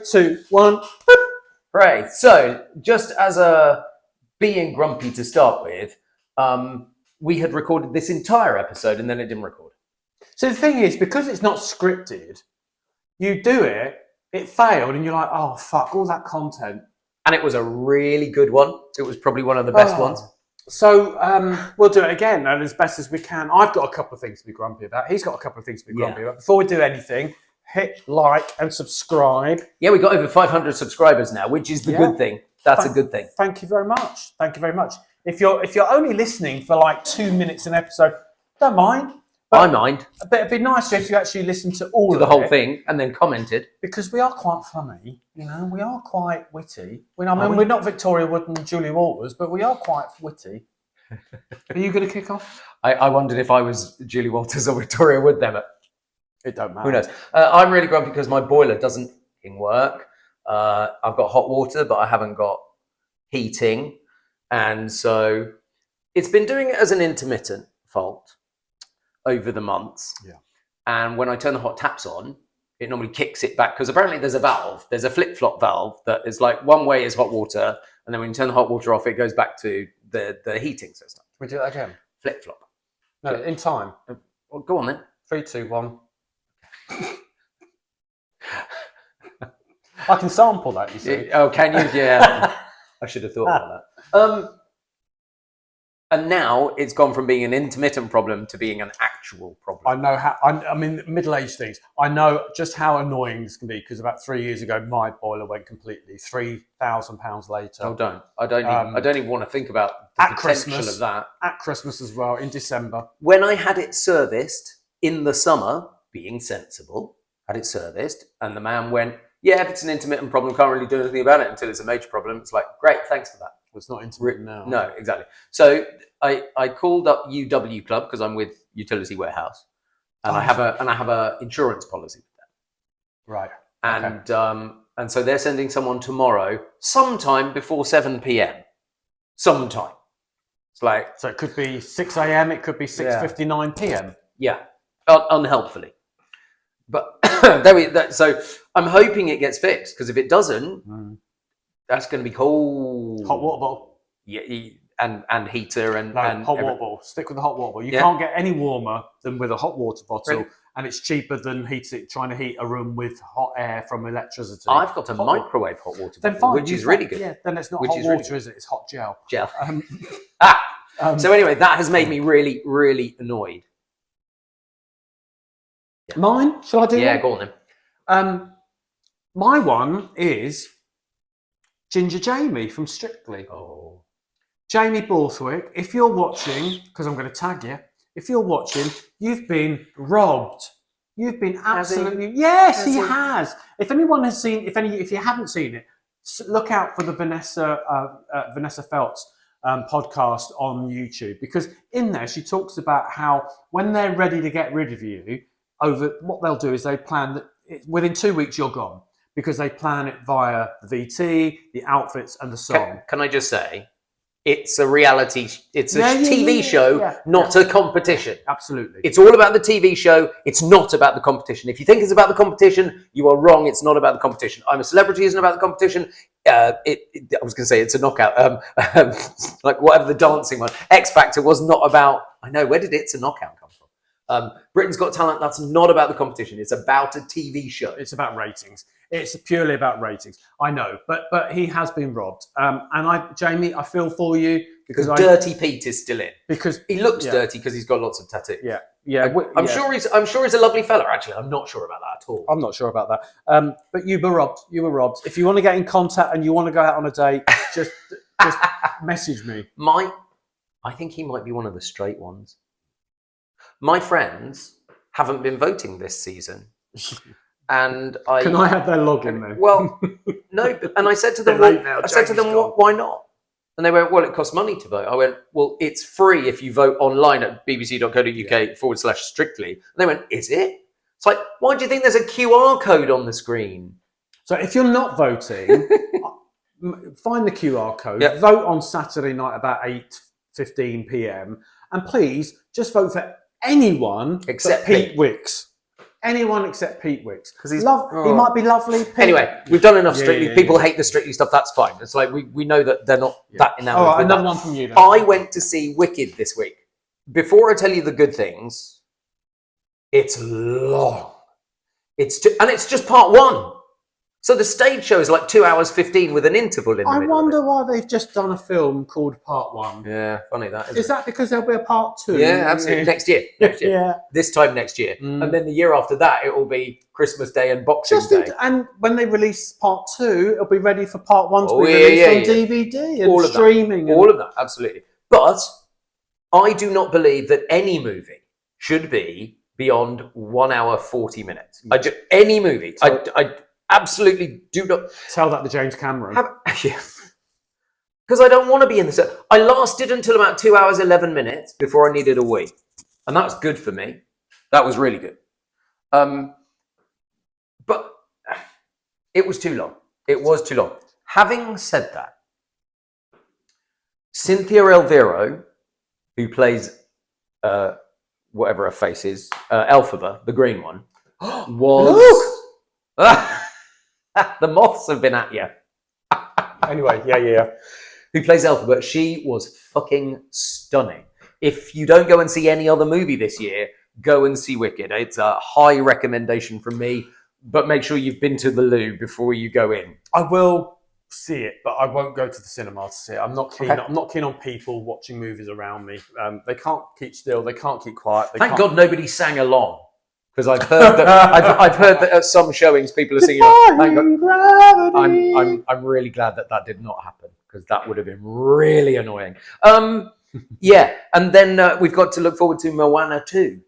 2, 1. Right. So, just as a being grumpy to start with, we had recorded this entire episode and then it didn't record. So the thing is, because it's not scripted, you do it, it failed, and you're like, oh, fuck, all that content. And it was a really good one. It was probably one of the best ones. So we'll do it again, and as best as we can. I've got a couple of things to be grumpy about. He's got a couple of things to be grumpy about. Before we do anything, hit like and subscribe. Yeah, we got over 500 subscribers now, which is the good thing. That's a good thing. Thank you very much. Thank you very much. If you're only listening for like 2 minutes an episode, don't mind. I mind. But it'd be nicer if you actually listened to all of the whole thing and then commented. Because we are quite funny, we are quite witty. We're not Victoria Wood and Julie Walters, but we are quite witty. Are you going to kick off? I wondered if I was Julie Walters or Victoria Wood then, but it don't matter. Who knows? I'm really grumpy because my boiler doesn't work. I've got hot water, but I haven't got heating. And so it's been doing it as an intermittent fault over the months. Yeah. And when I turn the hot taps on, it normally kicks it back because apparently there's a valve. There's a flip-flop valve that is like one way is hot water, and then when you turn the hot water off, it goes back to the heating system. We do that again. Flip-flop. No, in time. Well, go on then. 3, 2, 1. I can sample that, you see. Oh, can you? Yeah. I should have thought about that. And now it's gone from being an intermittent problem to being an actual problem. I know how. I mean, middle-aged things. I know just how annoying this can be because about 3 years ago, my boiler went completely. £3,000 later. Oh, don't! I don't even want to think about the potential of that. At Christmas as well, in December. When I had it serviced in the summer, being sensible, had it serviced, and the man went, "Yeah, if it's an intermittent problem, can't really do anything about it until it's a major problem." It's like, great, thanks for that. Well, it's not intermittent now. No, exactly. So I called up UW Club because I'm with Utility Warehouse, and I have a insurance policy with them. Right. And so they're sending someone tomorrow, sometime before 7 p.m. Sometime. It's like, so it could be 6 a.m. It could be 6:59 p.m. Yeah, unhelpfully. But so I'm hoping it gets fixed because if it doesn't. That's going to be cold. Hot water bottle. Yeah, and heater and hot water bottle. Stick with the hot water bottle. You can't get any warmer than with a hot water bottle, really? And it's cheaper than trying to heat a room with hot air from electricity. I've got a microwave hot water bottle, which is really good. Yeah, then it's not hot water, is it? It's hot gel. So anyway, that has made me really, really annoyed. Yeah. Mine? Shall I do one? Yeah, go on then. My one is Ginger Jamie from Strictly. Oh. Jamie Borthwick, if you're watching, because I'm going to tag you, if you're watching, you've been robbed. You've been absolutely... Yes, he has. If anyone has seen... If you haven't seen it, look out for the Vanessa Feltz podcast on YouTube, because in there she talks about how when they're ready to get rid of you, what they'll do is they plan that within 2 weeks you're gone. Because they plan it via the VT, the outfits, and the song. Can I just say, it's a reality, it's a TV show, not a competition. Absolutely. It's all about the TV show. It's not about the competition. If you think it's about the competition, you are wrong. It's not about the competition. I'm a Celebrity isn't about the competition. I was going to say it's a knockout. Like whatever the dancing one. X Factor was not about, I know, where did It's a Knockout come from? Britain's Got Talent, that's not about the competition. It's about a TV show. It's about ratings. It's purely about ratings. I know, but he has been robbed. Jamie, I feel for you because Dirty Pete is still in. Because he looks dirty because he's got lots of tattoos. Yeah. I'm sure he's a lovely fella. Actually, I'm not sure about that at all. I'm not sure about that. But you were robbed. You were robbed. If you want to get in contact and you want to go out on a date, just message me. I think he might be one of the straight ones. My friends haven't been voting this season. And Can I have their login then? Well, no. And I said to them, why not? And they went, well, it costs money to vote. I went, well, it's free if you vote online at bbc.co.uk/strictly. And they went, is it? It's like, why do you think there's a QR code on the screen? So if you're not voting, find the QR code, vote on Saturday night about 8:15 p.m. And please just vote for anyone except Pete Wicks. anyone except Pete Wicks. Because he's He might be lovely. Pete. Anyway, we've done enough Strictly. Yeah. People hate the Strictly stuff. That's fine. It's like we know that they're not that enamored. All right, with another that. one from you then. I went to see Wicked this week. Before I tell you the good things, it's long. And it's just part one. So the stage show is like 2 hours 15 with an interval in the middle. I wonder why they've just done a film called Part 1. Yeah, funny that. Is that because there'll be a Part 2? Yeah, absolutely. Next year. Yeah. This time next year. And then the year after that, it will be Christmas Day and Boxing Day. And when they release Part 2, it'll be ready for Part 1 to be released on DVD and all of streaming. That. All of that, absolutely. But I do not believe that any movie should be beyond 1 hour 40 minutes. Any movie. So, I absolutely do not. Tell that to James Cameron. Because I don't want to be in the set. I lasted until about 2 hours 11 minutes before I needed a wee, and that was good for me. That was really good. But it was too long. It was too long. Having said that, Cynthia Elvira, who plays whatever her face is, Elphaba, the green one, was. The moths have been at you. Anyway, yeah. Who plays Elphaba? She was fucking stunning. If you don't go and see any other movie this year, go and see Wicked. It's a high recommendation from me, but make sure you've been to the loo before you go in. I will see it, but I won't go to the cinema to see it. I'm not keen. I'm not keen on people watching movies around me. They can't keep still. They can't keep quiet. Thank God nobody sang along. Because I've heard that I've heard that at some showings people are singing. I'm really glad that did not happen, because that would have been really annoying. Yeah, and then we've got to look forward to Moana 2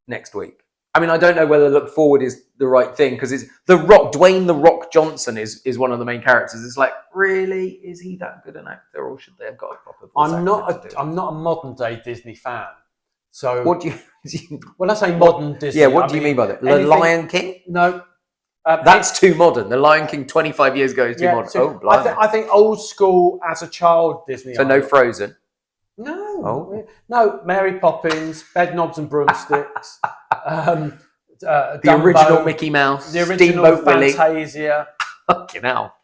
next week. I mean, I don't know whether look forward is the right thing, because it's The Rock. Dwayne The Rock Johnson is one of the main characters. It's like, really, is he that good an actor, or should they have got a proper voice actor? I'm not a modern day Disney fan. So what do you? When I say modern Disney, what do you mean by that? The Lion King? No, that's too modern. The Lion King 25 years ago is too modern. So I think old school as a child Disney. So no Frozen. No, no. Mary Poppins, Bedknobs and Broomsticks. The original Mickey Mouse. The original Fantasia. Fucking hell.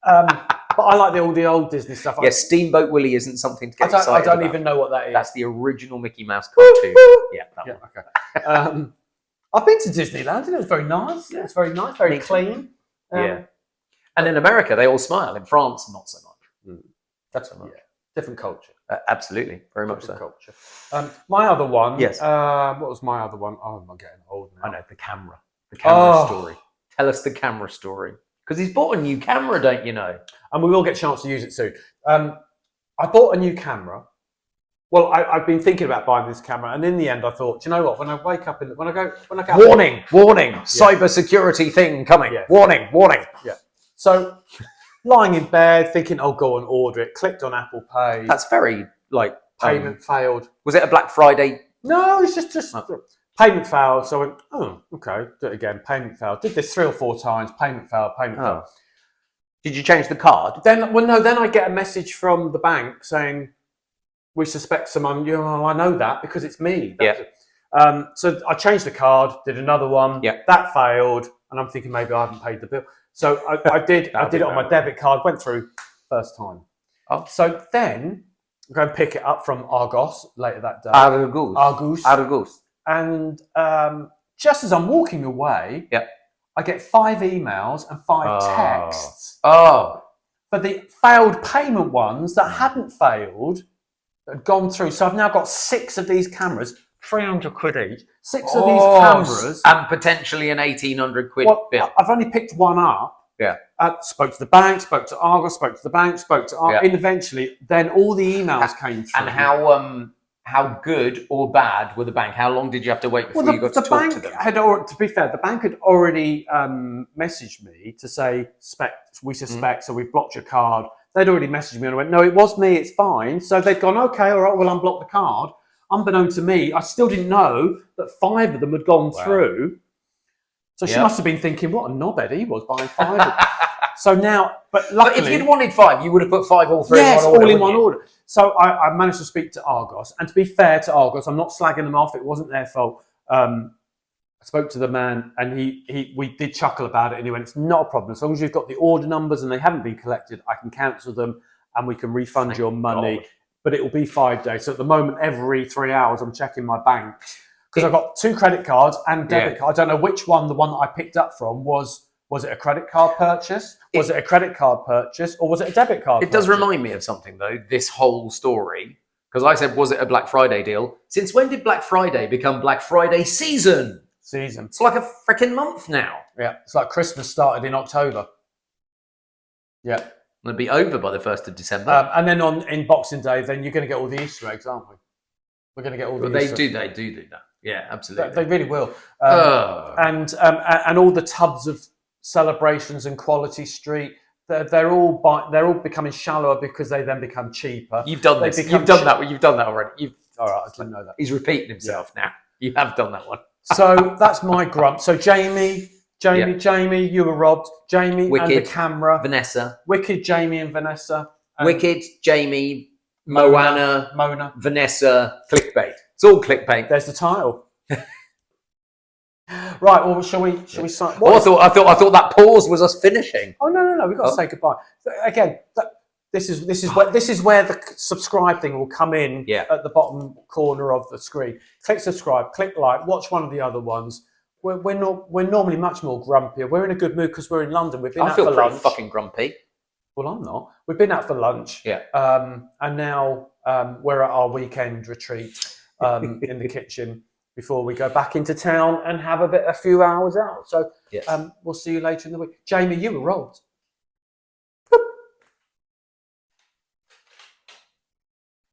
But I like all the old Disney stuff. Yeah, Steamboat Willie isn't something to get excited I don't about. even know what that is. That's the original Mickey Mouse cartoon. Yeah, that one. Okay. I've been to Disneyland and it was very nice. Yeah. It's very nice, very clean. Yeah. And in America, they all smile. In France, not so much. That's so much. Yeah. Different culture. Absolutely, very much so. Culture. My other one. Yes. What was my other one? Oh, I'm getting old now. I know, the camera. The camera story. Tell us the camera story. Because he's bought a new camera, don't you know? And we will get a chance to use it soon. I bought a new camera. Well, I've been thinking about buying this camera, and in the end, I thought, do you know what? When I wake up when I go, warning, cyber security thing coming. Yeah. Warning. Yeah. So, lying in bed, thinking, I'll go and order it. Clicked on Apple Pay. That's very payment failed. Was it a Black Friday? No, it's just. Payment failed, so I went, oh, okay, do it again. Payment failed. Did this 3 or 4 times. Payment failed. Failed. Did you change the card? Then I get a message from the bank saying, we suspect someone. I know that because it's me. So I changed the card, did another one. Yeah. That failed, and I'm thinking maybe I haven't paid the bill. So I did. I did it on my debit card. Went through first time. Oh. So then I'm going to pick it up from Argos later that day. Argos. And just as I'm walking away, I get 5 emails and 5 texts. Oh. For the failed payment ones that hadn't failed, that had gone through. So I've now got 6 of these cameras, 300 quid each. 6 of these cameras. And potentially an 1,800 quid bill. I've only picked one up. Yeah. Spoke to the bank, spoke to Argos, spoke to the bank, spoke to Argos. And eventually, then all the emails came through. And how good or bad were the bank? How long did you have to wait before you got to talk to them? To be fair, the bank had already messaged me to say, we suspect, so we've blocked your card. They'd already messaged me and I went, no, it was me, it's fine. So they'd gone, okay, all right, we'll unblock the card. Unbeknown to me, I still didn't know that 5 of them had gone through. So she must have been thinking, what a knobhead he was buying 5 of them. So now, but luckily... But if you'd wanted 5, you would have put 5 all through in one order. Yes, all in one order. So I managed to speak to Argos. And to be fair to Argos, I'm not slagging them off. It wasn't their fault. I spoke to the man, and we did chuckle about it, and he went, "It's not a problem. As long as you've got the order numbers and they haven't been collected, I can cancel them and we can refund your money. God. But it will be 5 days." So at the moment, every 3 hours, I'm checking my bank because I've got 2 credit cards and debit card. I don't know which one. The one that I picked up from was it a credit card purchase? Was it a credit card purchase, or was it a debit card? It does remind me of something though. This whole story, because I said, was it a Black Friday deal? Since when did Black Friday become Black Friday season? It's like a freaking month now. Yeah, it's like Christmas started in October. Yeah. It'll be over by the 1st of December. And then in Boxing Day, then you're going to get all the Easter eggs, aren't we? We're going to get all the Easter eggs. They do that. Yeah, absolutely. They really will. And all the tubs of Celebrations and Quality Street, they're all becoming shallower because they then become cheaper. You've done this. You've done that already. All right, I didn't know that. He's repeating himself now. You have done that one. So that's my grump. So Jamie, you were robbed. Jamie Wicked, and the camera. Vanessa. Wicked, Jamie and Vanessa. Wicked, Jamie, Moana, Vanessa, clickbait. It's all clickbait. There's the title. Right. Well, shall we sign? I thought that pause was us finishing. Oh no! We've got to say goodbye. Again, this is where the subscribe thing will come in. Yeah. At the bottom corner of the screen. Click subscribe. Click like. Watch one of the other ones. We're normally much more grumpier. We're in a good mood because we're in London. We've been out for lunch. I feel pretty fucking grumpy. Well, I'm not. We've been out for lunch. Yeah. And now we're at our weekend retreat in the kitchen before we go back into town and have a few hours out. So we'll see you later in the week. Jamie, you were robbed.